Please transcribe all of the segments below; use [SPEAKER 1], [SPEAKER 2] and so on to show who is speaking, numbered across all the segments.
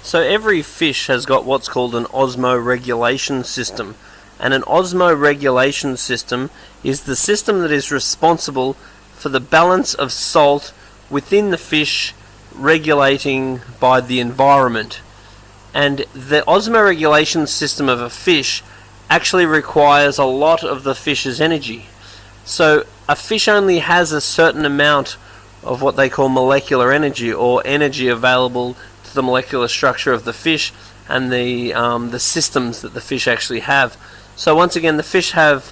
[SPEAKER 1] So every fish has got what's called an osmoregulation system. And an osmoregulation system is the system that is responsible for the balance of salt within the fish regulating by the environment. And the osmoregulation system of a fish actually requires a lot of the fish's energy. So a fish only has a certain amount of what they call molecular energy, or energy available to the molecular structure of the fish and the systems that the fish actually have. So once again, the fish have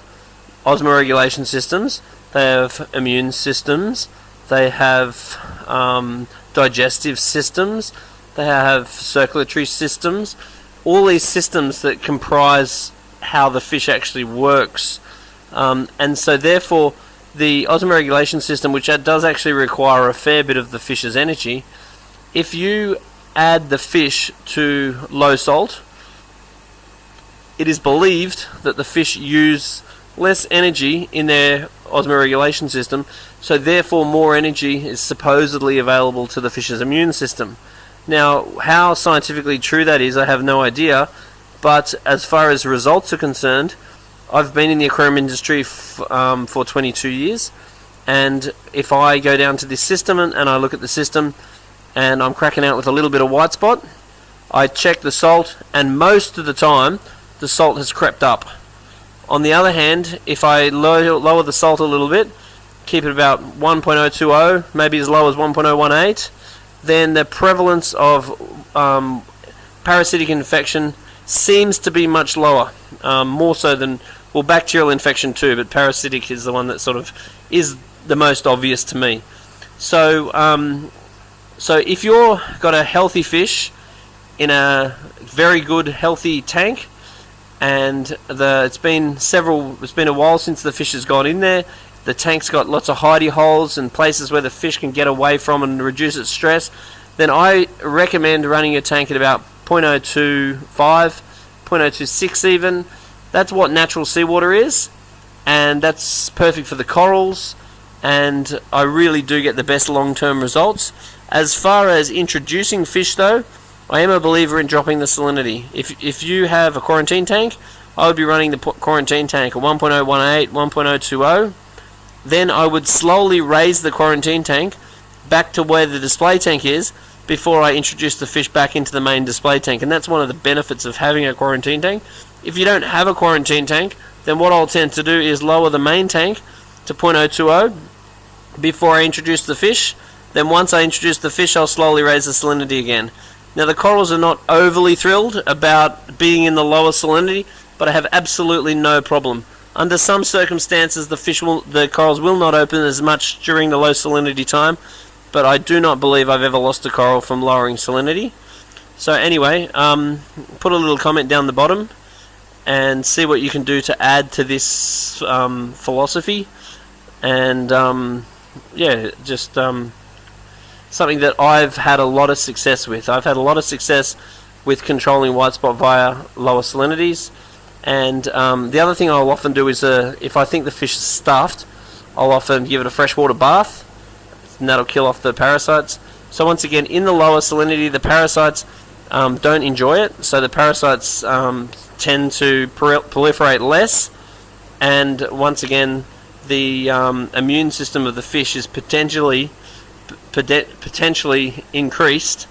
[SPEAKER 1] osmoregulation systems, they have immune systems, they have digestive systems, they have circulatory systems, all these systems that comprise how the fish actually works. And so therefore the osmoregulation system, which does actually require a fair bit of the fish's energy, if you add the fish to low salt, it is believed that the fish use less energy in their osmoregulation system, so therefore more energy is supposedly available to the fish's immune system. Now, how scientifically true that is, I have no idea, but as far as results are concerned, I've been in the aquarium industry for 22 years, and if I go down to this system and I look at the system and I'm cracking out with a little bit of white spot, I check the salt, and most of the time the salt has crept up. On the other hand, if I lower the salt a little bit, keep it about 1.020, maybe as low as 1.018, then the prevalence of parasitic infection seems to be much lower, more so than, well, bacterial infection too, but parasitic is the one that sort of is the most obvious to me. So if you've got a healthy fish in a very good healthy tank, and it's been a while since the fish has gone in there, the tank's got lots of hidey holes and places where the fish can get away from and reduce its stress, then I recommend running your tank at about 0.025, 0.026 even. That's what natural seawater is, and that's perfect for the corals, and I really do get the best long-term results. As far as introducing fish though, I am a believer in dropping the salinity. If you have a quarantine tank, I would be running the quarantine tank at 1.018, 1.020. Then I would slowly raise the quarantine tank back to where the display tank is before I introduce the fish back into the main display tank. And that's one of the benefits of having a quarantine tank. If you don't have a quarantine tank, then what I'll tend to do is lower the main tank to 0.020 before I introduce the fish. Then once I introduce the fish, I'll slowly raise the salinity again. Now the corals are not overly thrilled about being in the lower salinity, but I have absolutely no problem. Under some circumstances, the corals will not open as much during the low salinity time, but I do not believe I've ever lost a coral from lowering salinity. So anyway, put a little comment down the bottom and see what you can do to add to this philosophy, and yeah, just something that I've had a lot of success with. I've had a lot of success with controlling white spot via lower salinities. And the other thing I'll often do is, if I think the fish is stuffed, I'll often give it a freshwater bath, and that'll kill off the parasites. So once again, in the lower salinity, the parasites don't enjoy it, so the parasites tend to proliferate less, and once again, the immune system of the fish is potentially increased.